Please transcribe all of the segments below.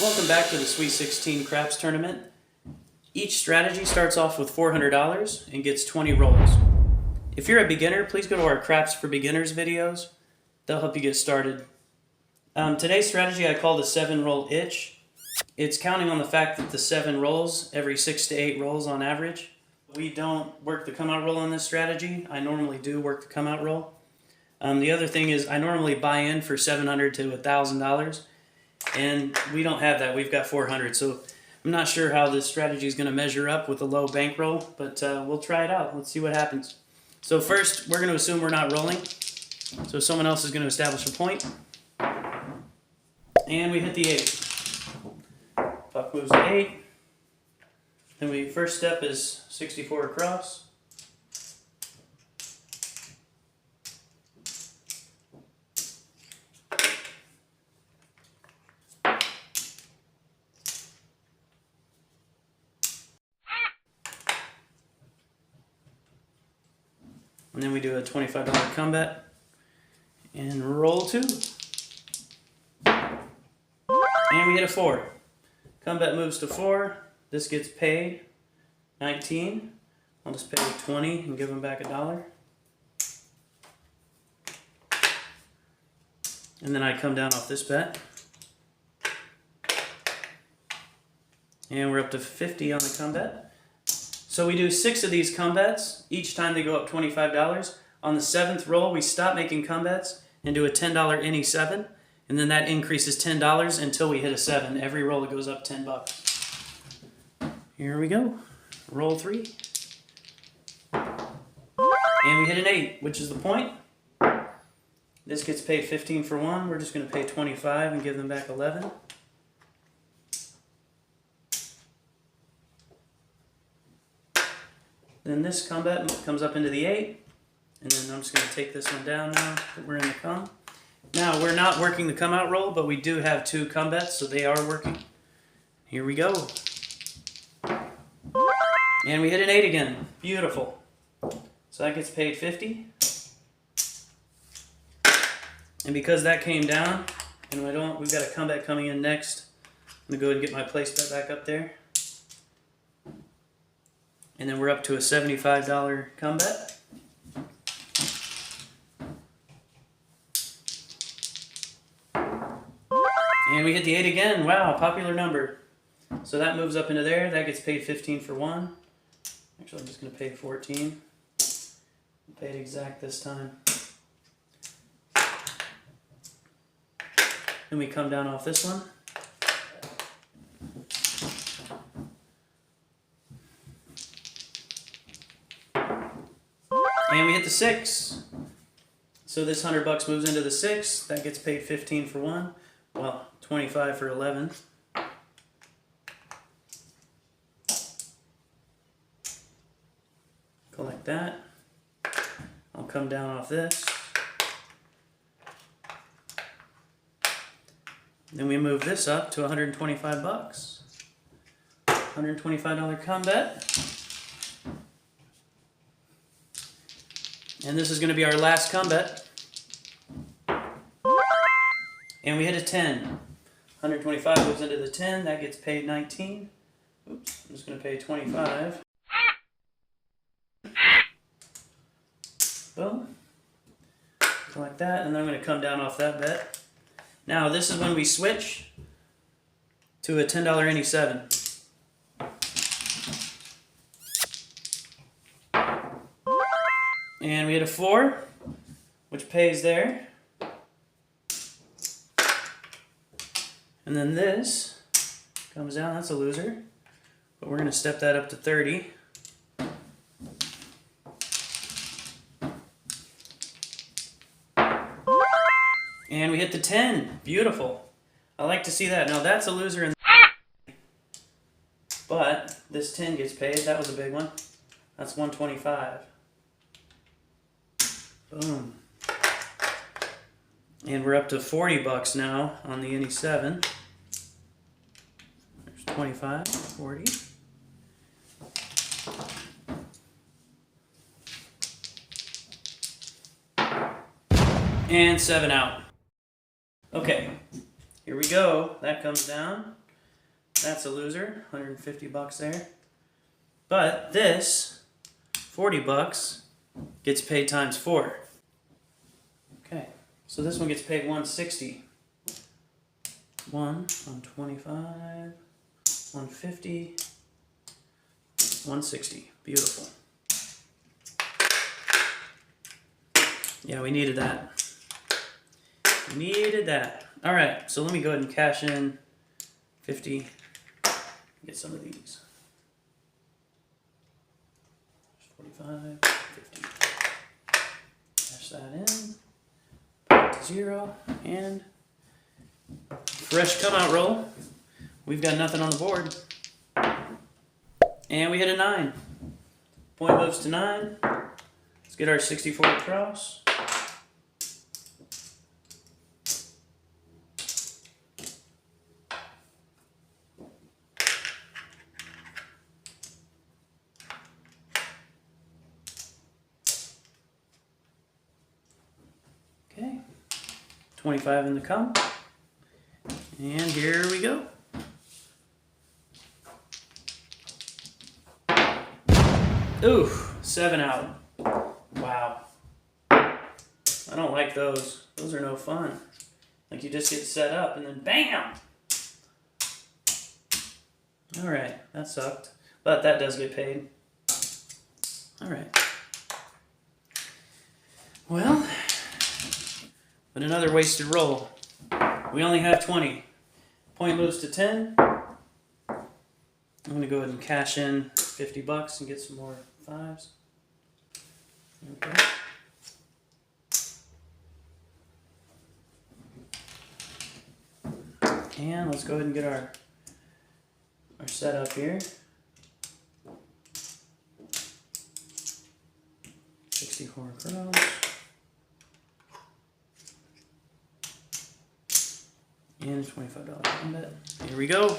Welcome back to the Sweet 16 Craps Tournament. Each strategy starts off with $400 and gets 20 rolls. If you're a beginner, please go to our Craps for Beginners videos. They'll help you get started. Today's strategy I call the 7-roll itch. It's counting on the fact that the 7 rolls every 6 to 8 rolls on average. We don't work the come out roll on this strategy. I normally do work the come out roll. The other thing is I normally buy in for $700 to $1,000. And we don't have that. We've got 400. So I'm not sure how this strategy is going to measure up with a low bankroll, but we'll try it out. Let's see what happens. So first, we're going to assume we're not rolling. So someone else is going to establish a point. And we hit the 8. Puck moves to 8. Then first step is 64 across. And then we do a $25 combat and roll 2. And we hit a 4. Combat moves to 4. This gets paid 19. I'll just pay 20 and give him back $1. And then I come down off this bet. And we're up to 50 on the combat. So we do 6 of these combats. Each time they go up $25. On the 7th roll, we stop making combats and do a $10 any 7. And then that increases $10 until we hit a 7. Every roll it goes up $10. Here we go. Roll 3. And we hit an 8, which is the point. This gets paid 15 for 1. We're just going to pay 25 and give them back 11. Then this combat comes up into the 8, and then I'm just going to take this one down now that we're in the come. Now, we're not working the come out roll, but we do have 2 combats, so they are working. Here we go. And we hit an 8 again. Beautiful. So that gets paid 50. And because that came down, and we've got a combat coming in next, I'm going to go ahead and get my place bet back up there. And then we're up to a $75 combat. And we hit the 8 again. Wow, popular number. So that moves up into there. That gets paid 15 for 1. Actually, I'm just going to pay 14. Paid exact this time. Then we come down off this one. And we hit the 6. So this $100 moves into the 6. That gets paid 15 for 1. Well, 25 for 11. Collect that. I'll come down off this. Then we move this up to $125. $125 combat. And this is going to be our last combat. And we hit a 10. 125 goes into the 10. That gets paid 19. Oops, I'm just going to pay 25. Boom. Like that. And then I'm going to come down off that bet. Now, this is when we switch to a $10 any 7. And we hit a 4, which pays there. And then this comes down. That's a loser. But we're going to step that up to 30. And we hit the 10. Beautiful. I like to see that. Now that's a loser in the but this 10 gets paid. That was a big one. That's 125. Boom. And we're up to $40 now on the any 7. There's 25, 40. And 7 out. Okay, here we go. That comes down. That's a loser, 150 bucks there. But this, 40 bucks, gets paid times 4. Okay, so this one gets paid 160. 125, 150, 160. Beautiful. Yeah, we needed that. We needed that. All right, so let me go ahead and cash in 50. Get some of these. 45, 50. Cash that in. Put it to 0. And fresh come out roll. We've got nothing on the board. And we hit a 9. Point moves to 9. Let's get our 64 across. Okay. 25 in the come. And here we go. Ooh, 7 out. Wow. I don't like those. Those are no fun. Like you just get set up and then BAM! Alright, that sucked. But that does get paid. Alright. Well, but another wasted roll. We only have 20. Point moves to 10. I'm going to go ahead and cash in 50 bucks and get some more 5s. Okay. And let's go ahead and get our setup here. 64 across. And $25 bet. Here we go.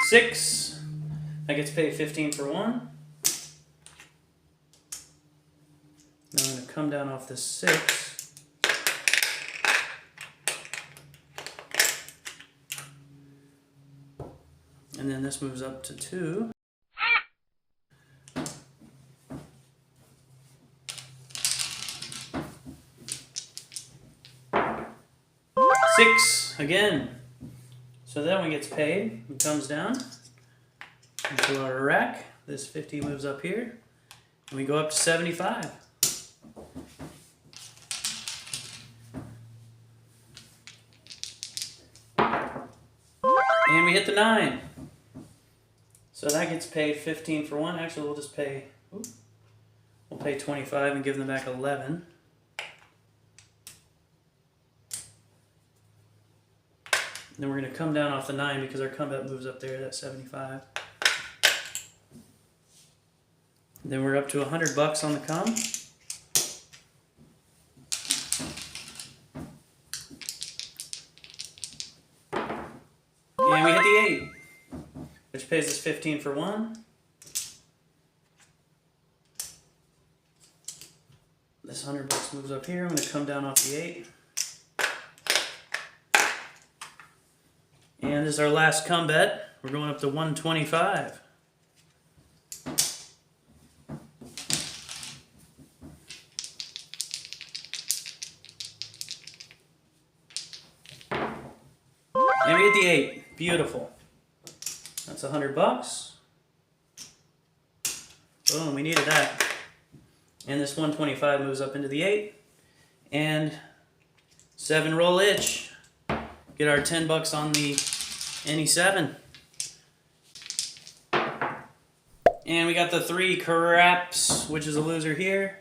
6. That gets paid 15 for 1. Now I'm going to come down off this 6. And then this moves up to 2. Six again. So that one gets paid and comes down into our rack. This 50 moves up here. And we go up to 75. And we hit the 9. So that gets paid 15 for 1. Actually, we'll just pay, we'll pay 25 and give them back 11. Then we're going to come down off the 9 because our comeback moves up there, that's 75. Then we're up to 100 bucks on the come. And we hit the 8, which pays us 15 for 1. This 100 bucks moves up here. I'm going to come down off the 8. And this is our last come bet. We're going up to 125. And we hit the 8. Beautiful. That's 100 bucks. Boom, we needed that. And this 125 moves up into the 8. And 7 roll itch. Get our 10 bucks on the NE7. And we got the 3 craps, which is a loser here.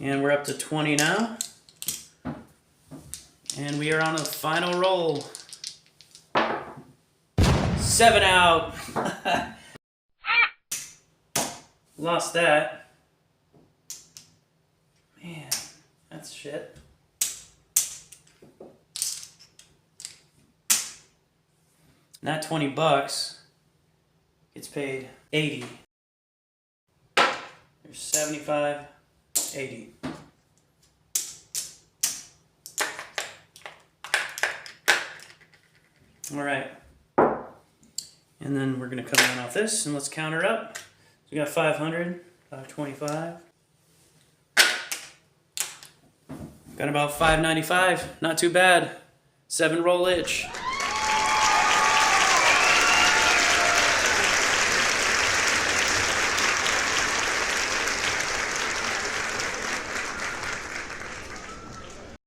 And we're up to 20 now. And we are on a final roll. 7 out. Lost that. Man, that's shit. And that 20 bucks gets paid 80. There's 75, 80. All right. And then we're going to come down off this and let's count her up. So we got 500, 525. Got about 595. Not too bad. 7 roll itch.